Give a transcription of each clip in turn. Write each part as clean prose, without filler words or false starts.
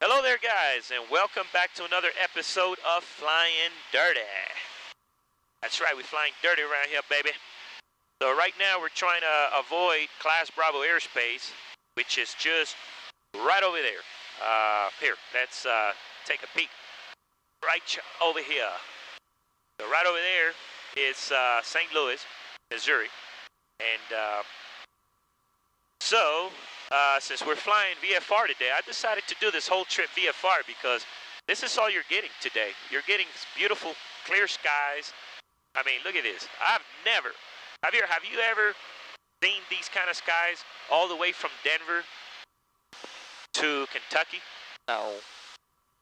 Hello there, guys, and welcome back to another episode of Flying Dirty. That's right, we're flying dirty around here, baby. So right now we're trying to avoid Class Bravo airspace, which is just right over there. Here, let's take a peek. Right over here. So right over there is St. Louis, Missouri. And since we're flying VFR today, I decided to do this whole trip VFR because this is all you're getting today. You're getting beautiful, clear skies. I mean, look at this. Have you ever seen these kind of skies all the way from Denver to Kentucky? No.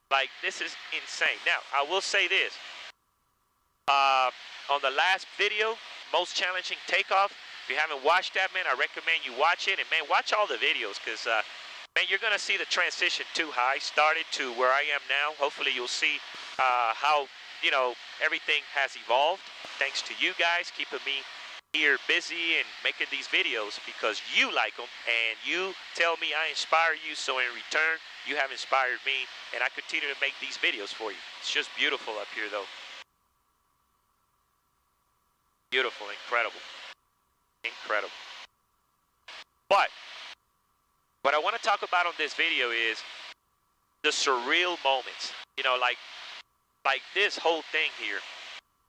Like, this is insane. Now, I will say this. On the last video, most challenging takeoff, if you haven't watched that, man, I recommend you watch it. And, man, watch all the videos because, man, you're going to see the transition to how I started to where I am now. Hopefully you'll see how, everything has evolved thanks to you guys keeping me here busy and making these videos because you like them and you tell me I inspire you. So in return, you have inspired me and I continue to make these videos for you. It's just beautiful up here, though. Beautiful, incredible. Incredible. But what I want to talk about on this video is the surreal moments. Like this whole thing here.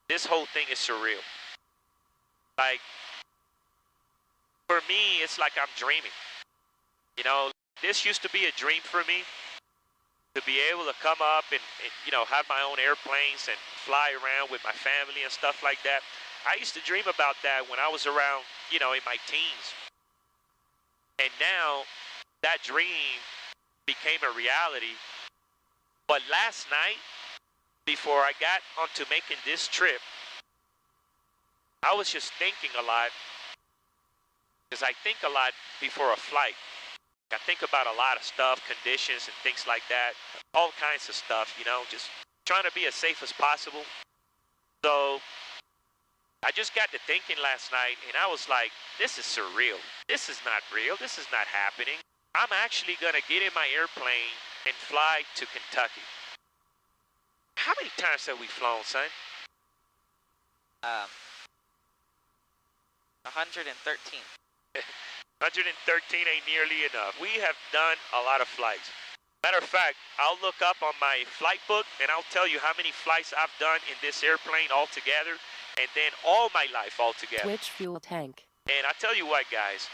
This whole thing is surreal. Like, for me, it's like I'm dreaming. This used to be a dream for me, to be able to come up and have my own airplanes and fly around with my family and stuff like that. I used to dream about that when I was around, in my teens. And now that dream became a reality. But last night, before I got onto making this trip, I was just thinking a lot, because I think a lot before a flight. I think about a lot of stuff, conditions and things like that, all kinds of stuff, just trying to be as safe as possible. So I just got to thinking last night, and I was like, this is surreal. This is not real. This is not happening. I'm actually going to get in my airplane and fly to Kentucky. How many times have we flown, son? 113. 113 ain't nearly enough. We have done a lot of flights. Matter of fact, I'll look up on my flight book, and I'll tell you how many flights I've done in this airplane altogether. And then all my life altogether. Which fuel tank? And I tell you what, guys,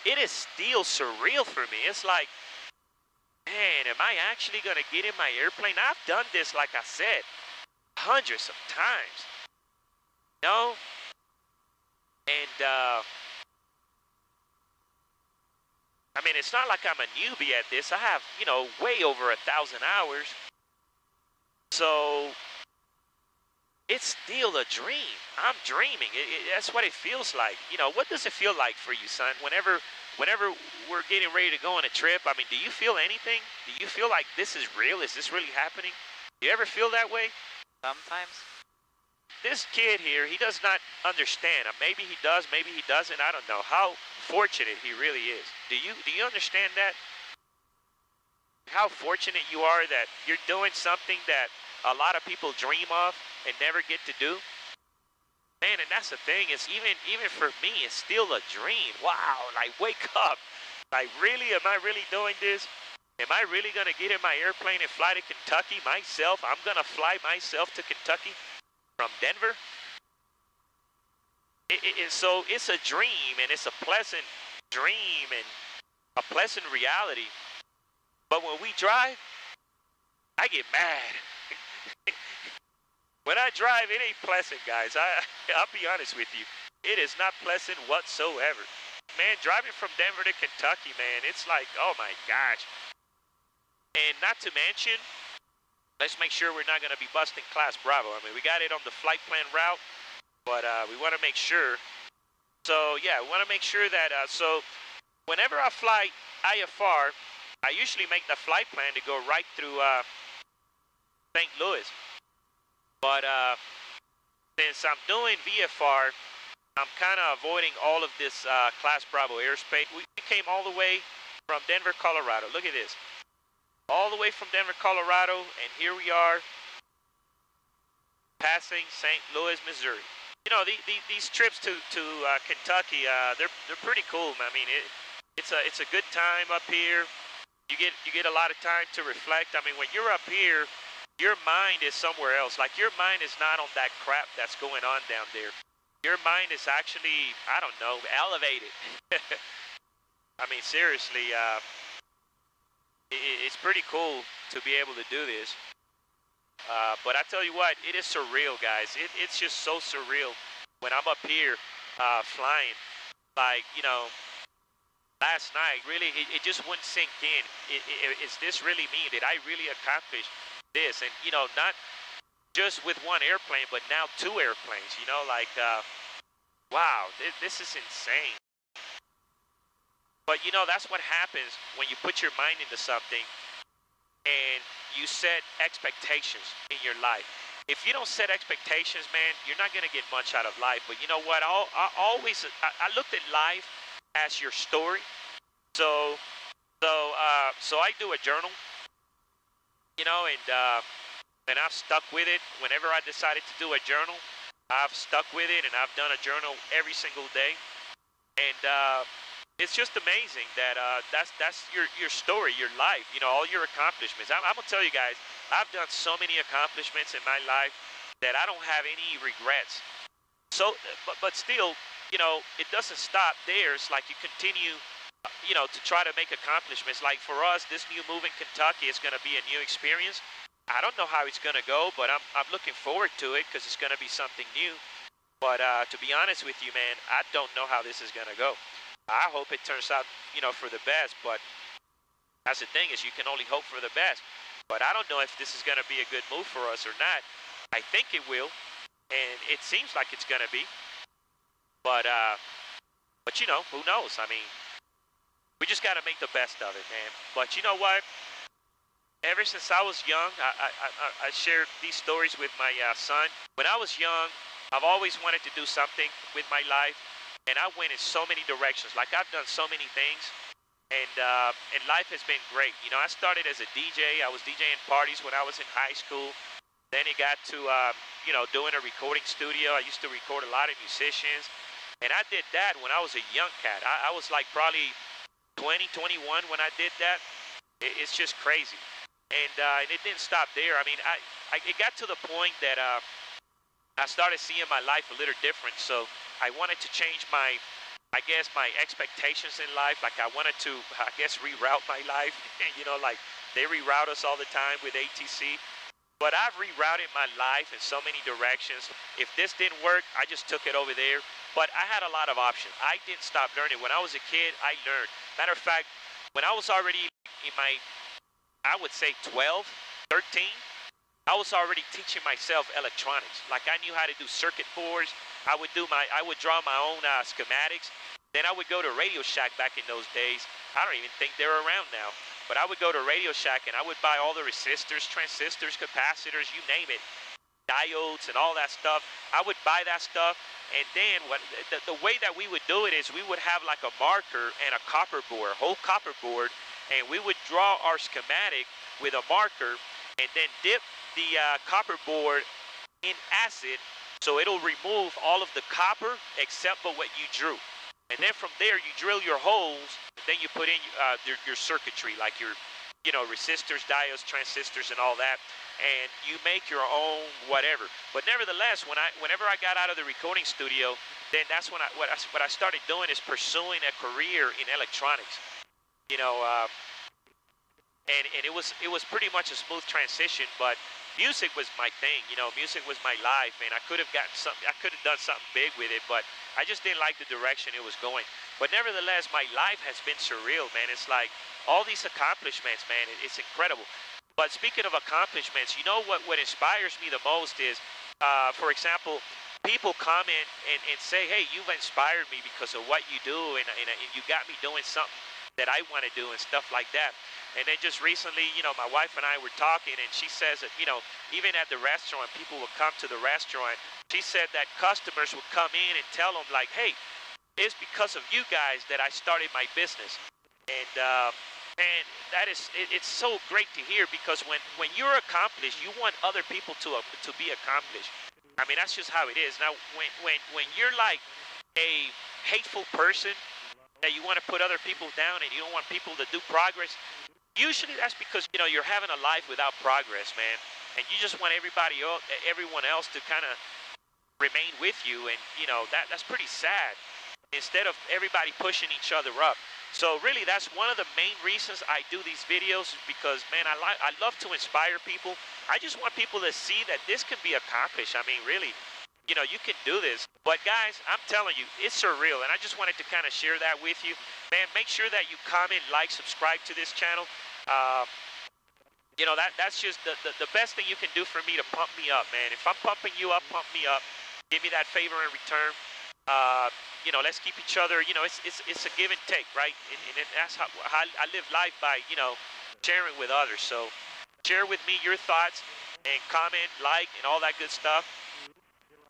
it is still surreal for me. It's like, man, am I actually going to get in my airplane? I've done this, like I said, hundreds of times. And, I mean, it's not like I'm a newbie at this. I have, way over 1,000 hours. So it's still a dream. I'm dreaming. That's what it feels like. What does it feel like for you, son? Whenever we're getting ready to go on a trip, I mean, do you feel anything? Do you feel like this is real? Is this really happening? Do you ever feel that way? Sometimes. This kid here, he does not understand. Maybe he does, maybe he doesn't. I don't know how fortunate he really is. Do you understand that? How fortunate you are that you're doing something that a lot of people dream of and never get to do. Man, and that's the thing, is even for me, it's still a dream. Wow, like, wake up. Like, really, am I really doing this? Am I really going to get in my airplane and fly to Kentucky myself? I'm going to fly myself to Kentucky from Denver? So it's a dream, and it's a pleasant dream and a pleasant reality. But when we drive, I get mad. When I drive, it ain't pleasant, guys. I'll be honest with you. It is not pleasant whatsoever. Man, driving from Denver to Kentucky, man, it's like, oh my gosh. And not to mention, let's make sure we're not going to be busting Class Bravo. I mean, we got it on the flight plan route, but we want to make sure. So, yeah, we want to make sure that, so whenever I fly IFR, I usually make the flight plan to go right through St. Louis. But since I'm doing VFR, I'm kind of avoiding all of this Class Bravo airspace. We came all the way from Denver, Colorado. Look at this. all the way from Denver, Colorado, and here we are passing St. Louis, Missouri. You know, these trips to Kentucky, they're pretty cool. I mean, it's a good time up here. You get a lot of time to reflect. I mean, when you're up here, your mind is somewhere else. Like your mind is not on that crap that's going on down there. Your mind is actually, I don't know, elevated. I mean, seriously, it's pretty cool to be able to do this. But I tell you what, it is surreal, guys. It's just so surreal when I'm up here flying. Like, you know, last night, really, it just wouldn't sink in. Is this really me? Did I really accomplish this? And, you know, not just with one airplane, but now 2 airplanes, you know, like, wow, this is insane. But, you know, that's what happens when you put your mind into something and you set expectations in your life. If you don't set expectations, man, you're not going to get much out of life. But you know what? I looked at life as your story. So I do a journal, you know, and I've stuck with it. Whenever I decided to do a journal, I've stuck with it, and I've done a journal every single day. And it's just amazing that that's your story, your life, you know, all your accomplishments. I'm gonna tell you guys, I've done so many accomplishments in my life that I don't have any regrets. So, but still, you know, it doesn't stop there. It's like you continue, you know, to try to make accomplishments. Like for us, this new move in Kentucky is gonna be a new experience. I don't know how it's gonna go, but I'm looking forward to it because it's gonna be something new. But to be honest with you, man, I don't know how this is gonna go. I hope it turns out, you know, for the best, but that's the thing is you can only hope for the best. But I don't know if this is going to be a good move for us or not. I think it will, and it seems like it's going to be. But you know, who knows? I mean, we just got to make the best of it, man. But you know what? Ever since I was young, I shared these stories with my son. When I was young, I've always wanted to do something with my life. And I went in so many directions. Like I've done so many things, and life has been great. You know, I started as a DJ. I was DJing parties when I was in high school. Then it got to, you know, doing a recording studio. I used to record a lot of musicians, and I did that when I was a young cat. I was like probably 20, 21 when I did that. It's just crazy, and it didn't stop there. I mean, it got to the point that I started seeing my life a little different. So I wanted to change my expectations in life. Like I wanted to, I guess, reroute my life. You know, like they reroute us all the time with ATC. But I've rerouted my life in so many directions. If this didn't work, I just took it over there. But I had a lot of options. I didn't stop learning. When I was a kid, I learned. Matter of fact, when I was already in my, I would say 12, 13, I was already teaching myself electronics. Like I knew how to do circuit boards. I would draw my own schematics. Then I would go to Radio Shack back in those days. I don't even think they're around now. But I would go to Radio Shack and I would buy all the resistors, transistors, capacitors, you name it, diodes and all that stuff. I would buy that stuff. And then the way that we would do it is we would have like a marker and a copper board, a whole copper board. And we would draw our schematic with a marker and then dip the copper board in acid so it'll remove all of the copper except for what you drew. And then from there you drill your holes, and then you put in your circuitry, like your, you know, resistors, diodes, transistors, and all that, and you make your own whatever. But nevertheless, whenever I got out of the recording studio, then that's when what I started doing is pursuing a career in electronics. You know, and it was pretty much a smooth transition, but music was my thing. You know, music was my life, and I could have done something big with it, but I just didn't like the direction it was going. But nevertheless, my life has been surreal, man. It's like all these accomplishments, man. It's incredible. But speaking of accomplishments, you know what inspires me the most is, for example, people comment and say, hey, you've inspired me because of what you do, and you got me doing something that I want to do and stuff like that. And then just recently, you know, my wife and I were talking, and she says that, you know, even at the restaurant, people would come to the restaurant. She said that customers would come in and tell them, like, hey, it's because of you guys that I started my business. And And that is, it's so great to hear, because when you're accomplished, you want other people to be accomplished. I mean, that's just how it is. Now, when you're like a hateful person, that you want to put other people down and you don't want people to do progress, usually that's because, you know, you're having a life without progress, man. And you just want everyone else to kind of remain with you, and you know that's pretty sad. Instead of everybody pushing each other up. So really, that's one of the main reasons I do these videos, because man, I love to inspire people. I just want people to see that this can be accomplished. I mean, really, you know, you can do this. But guys, I'm telling you, it's surreal, and I just wanted to kind of share that with you. Man, make sure that you comment, like, subscribe to this channel. Um, you know, that's just the best thing you can do for me to pump me up, man. If I'm pumping you up, pump me up. Give me that favor in return. You know, let's keep each other. You know, it's a give and take, right? And that's how I live life, by, you know, sharing with others. So share with me your thoughts, and comment, like, and all that good stuff.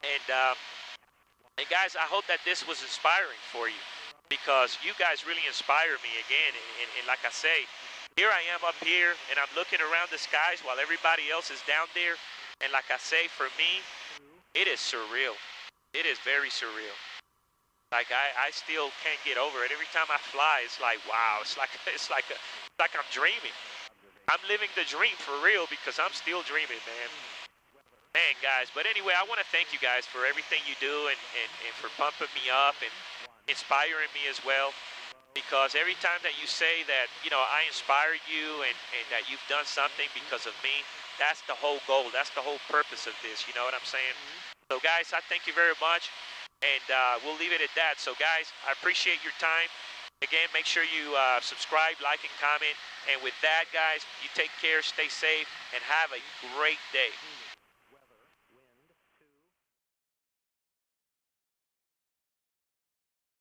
And guys, I hope that this was inspiring for you, because you guys really inspire me again. And like I say, here I am up here, and I'm looking around the skies while everybody else is down there. And like I say, for me, it is surreal. It is very surreal. Like I still can't get over it. Every time I fly, it's like, wow. It's like I'm dreaming. I'm living the dream for real, because I'm still dreaming, man. Man, guys. But anyway, I want to thank you guys for everything you do, and for pumping me up and inspiring me as well. Because every time that you say that, you know, I inspired you, and that you've done something because of me, that's the whole goal. That's the whole purpose of this. You know what I'm saying? So, guys, I thank you very much. And we'll leave it at that. So, guys, I appreciate your time. Again, make sure you subscribe, like, and comment. And with that, guys, you take care, stay safe, and have a great day.